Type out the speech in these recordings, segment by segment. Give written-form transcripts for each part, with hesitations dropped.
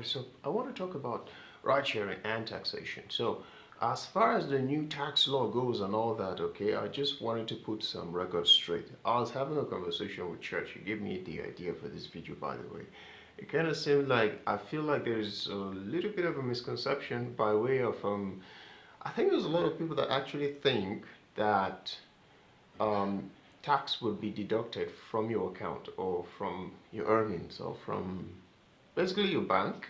So I want to talk about ride sharing and taxation. So as far as the new tax law goes and all that, okay, I just wanted to put some records straight. I was having a conversation with Church. He gave me the idea for this video, by the way. It kind of seemed like I feel like there's a little bit of a misconception by way of I think there's a lot of people that actually think that um, tax will be deducted from your account or from your earnings or from basically your bank,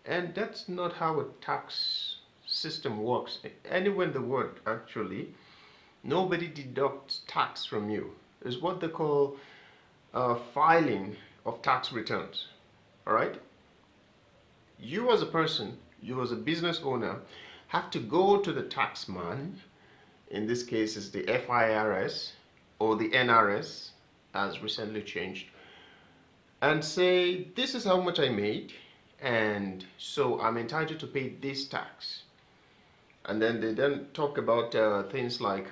and that's not how a tax system works. Anywhere in the world, actually, nobody deducts tax from you. It's what they call filing of tax returns. All right? You as a person, you as a business owner, have to go to the tax man. In this case, it's the FIRS or the NRS, as recently changed, and say, this is how much I made, and so I'm entitled to pay this tax. And then they then talk about things like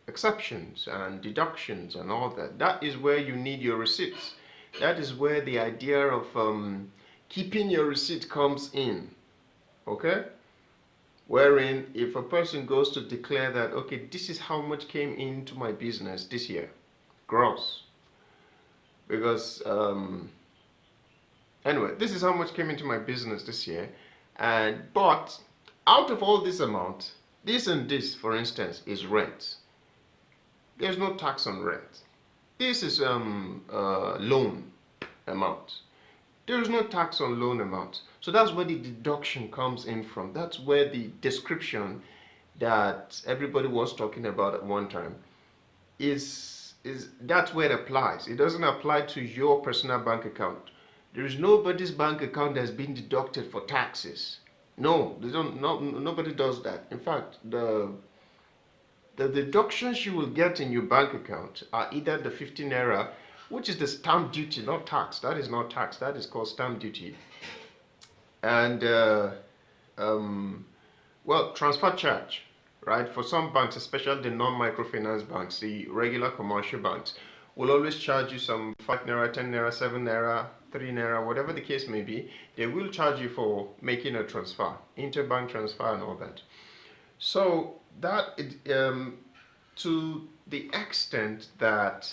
exceptions and deductions and all that. That is where you need your receipts. That is where the idea of keeping your receipt comes in, okay? Wherein if a person goes to declare that, okay, this is how much came into my business this year, gross, because anyway, this is how much came into my business this year, and but out of all this amount, this and this, for instance, is rent. There's no tax on rent. This is loan amount. There is no tax on loan amount. So that's where the deduction comes in from. That's where the description that everybody was talking about at one time is that's where it applies. It doesn't apply to your personal bank account. There is nobody's bank account that's been deducted for taxes. No, they don't. No, nobody does that. In fact, the deductions you will get in your bank account are either the 15 naira, which is the stamp duty, not tax. That is not tax. That is called stamp duty. And well, transfer charge, right? For some banks, especially the non-microfinance banks, the regular commercial banks, will always charge you some 5 naira, 10 naira, 7 naira, 3 naira, whatever the case may be. They will charge you for making a transfer, interbank transfer and all that. So that to the extent that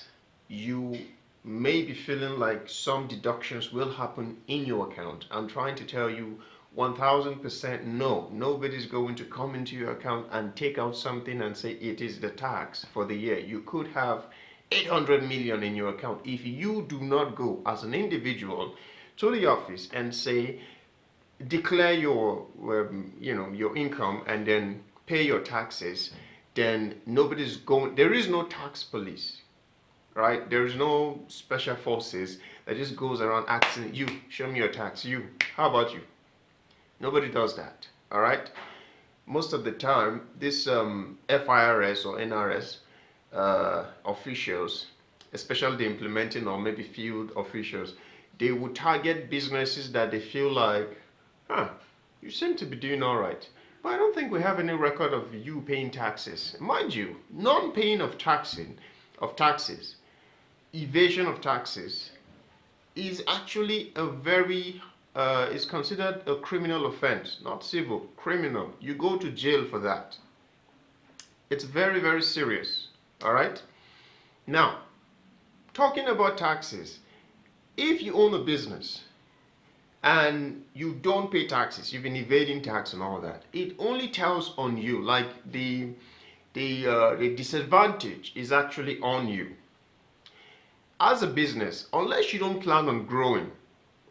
you may be feeling like some deductions will happen in your account, I'm trying to tell you 1000% no. Nobody's going to come into your account and take out something and say it is the tax for the year. You could have 800 million in your account. If you do not go as an individual to the office and say, declare your your income and then pay your taxes, then nobody's going. There is no tax police, right? There is no special forces that just goes around asking you, show me your tax. You, how about you? Nobody does that. All right. Most of the time, this FIRS or NRS officials, especially the implementing or maybe field officials, they will target businesses that they feel like, you seem to be doing all right, but I don't think we have any record of you paying taxes. Mind you, non-paying of taxes, evasion of taxes is actually a very is considered a criminal offense, not civil, criminal. You go to jail for that. It's very, very serious. All right. Now, talking about taxes, if you own a business and you don't pay taxes, you've been evading tax and all that, it only tells on you. Like the disadvantage is actually on you as a business, unless you don't plan on growing,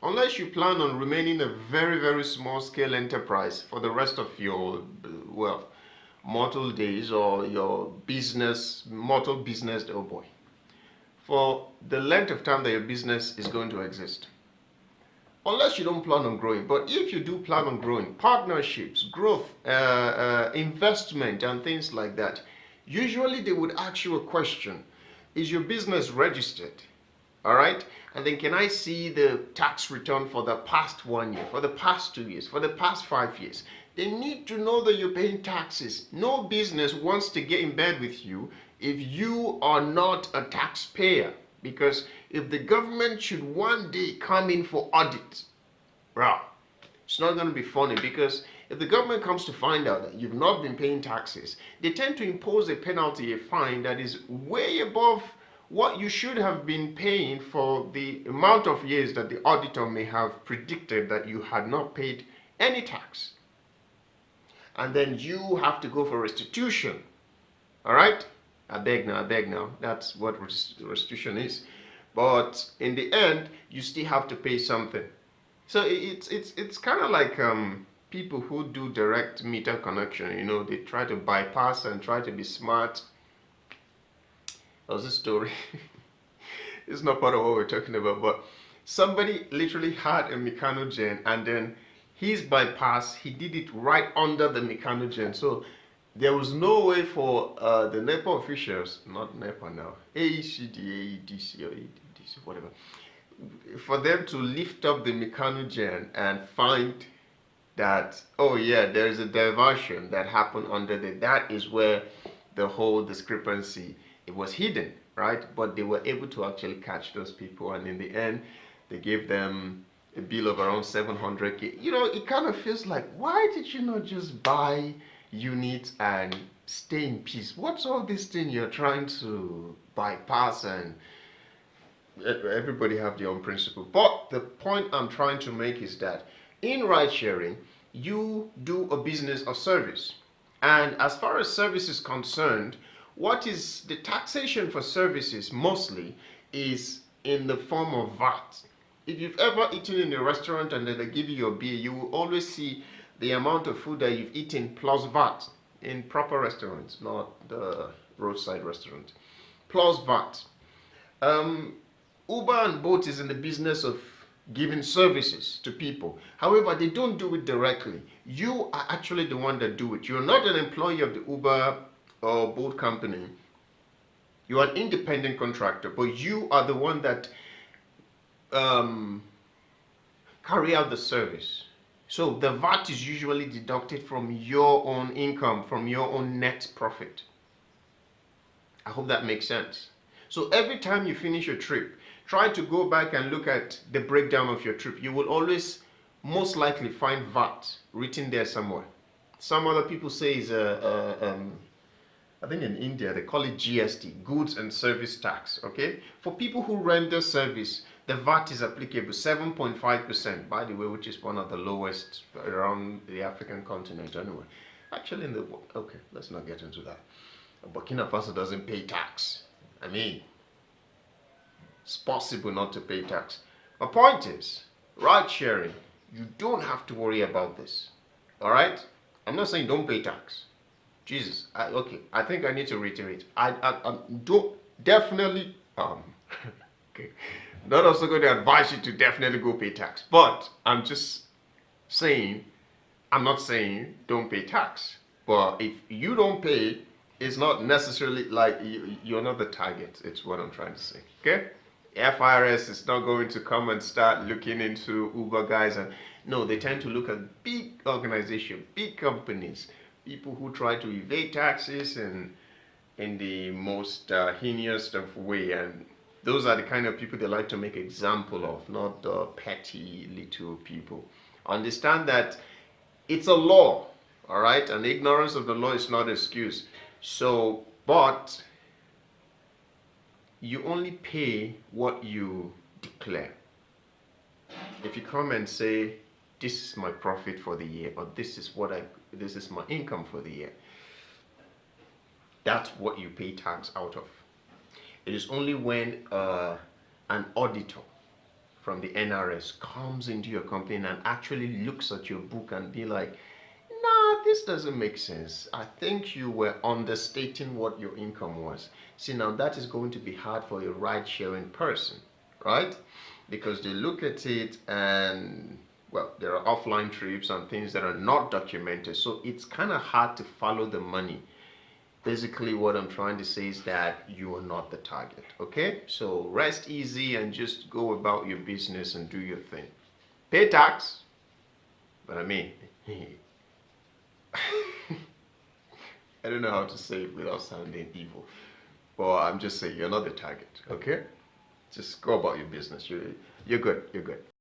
unless you plan on remaining a very, very small scale enterprise for the rest of your mortal days, or your mortal business, oh boy, for the length of time that your business is going to exist. Unless you don't plan on growing. But if you do plan on growing, partnerships, growth, investment and things like that, usually they would ask you a question. Is your business registered? All right. And then can I see the tax return for the past 1 year, for the past 2 years, for the past 5 years? They need to know that you're paying taxes. No business wants to get in bed with you if you are not a taxpayer. Because if the government should one day come in for audit, bro, It's not going to be funny, because if the government comes to find out that you've not been paying taxes, they tend to impose a penalty, a fine that is way above what you should have been paying for the amount of years that the auditor may have predicted that you had not paid any tax. And then you have to go for restitution. All right? I beg now. That's what restitution is. But in the end, you still have to pay something. So it's kind of like people who do direct meter connection. You know, they try to bypass and try to be smart. There was a story. It's not part of what we're talking about, but somebody literally had a mechanogen, and then his bypass, he did it right under the mechanogen. So there was no way for the NEPA officials, not NEPA now, AECD, AEDC, or AEDC, whatever, for them to lift up the mechanogen and find that, oh yeah, there is a diversion that happened under the, that is where the whole discrepancy, it was hidden, right? But they were able to actually catch those people, and in the end, they gave them a bill of around 700K. You know, it kind of feels like, why did you not just buy units and stay in peace? What's all this thing you're trying to bypass? And everybody have their own principle. But the point I'm trying to make is that in ride sharing, you do a business of service. And as far as service is concerned, what is the taxation for services mostly is in the form of VAT. If you've ever eaten in a restaurant and then they give you your bill, you will always see the amount of food that you've eaten plus VAT in proper restaurants, not the roadside restaurant, plus VAT. Uber and Bolt is in the business of giving services to people. However, they don't do it directly. You are actually the one that do it. You're not an employee of the Uber or Bolt company. You are an independent contractor, but you are the one that carry out the service. So the VAT is usually deducted from your own income, from your own net profit. I hope that makes sense. So every time you finish your trip, try to go back and look at the breakdown of your trip. You will always most likely find VAT written there somewhere. Some other people say is I think in India they call it GST, goods and service tax. Okay, for people who render service, the VAT is applicable 7.5%, by the way, which is one of the lowest around the African continent anyway. Actually, in the okay, let's not get into that. Burkina Faso doesn't pay tax. I mean, it's possible not to pay tax. My point is, ride sharing, you don't have to worry about this. All right? I'm not saying don't pay tax. Jesus, okay, I think I need to reiterate. I don't definitely okay. Not also going to advise you to definitely go pay tax, but I'm just saying, I'm not saying don't pay tax. But if you don't pay, it's not necessarily like you're not the target. It's what I'm trying to say. Okay? FIRS is not going to come and start looking into Uber guys, and no, they tend to look at big organizations, big companies, people who try to evade taxes and in the most heinous of way, and those are the kind of people they like to make example of, not the petty little people. Understand that it's a law, all right, and ignorance of the law is not an excuse. So, but you only pay what you declare. If you come and say, this is my profit for the year, or this is my income for the year, that's what you pay tax out of. It is only when an auditor from the NRS comes into your company and actually looks at your book and be like, nah, this doesn't make sense. I think you were understating what your income was. See, now that is going to be hard for a ride-sharing person, right? Because they look at it and, well, there are offline trips and things that are not documented. So it's kind of hard to follow the money. Basically, what I'm trying to say is that you are not the target, okay? So rest easy and just go about your business and do your thing. Pay tax, but I mean, I don't know how to say it without sounding evil, but I'm just saying you're not the target, okay? Just go about your business. You're good. You're good.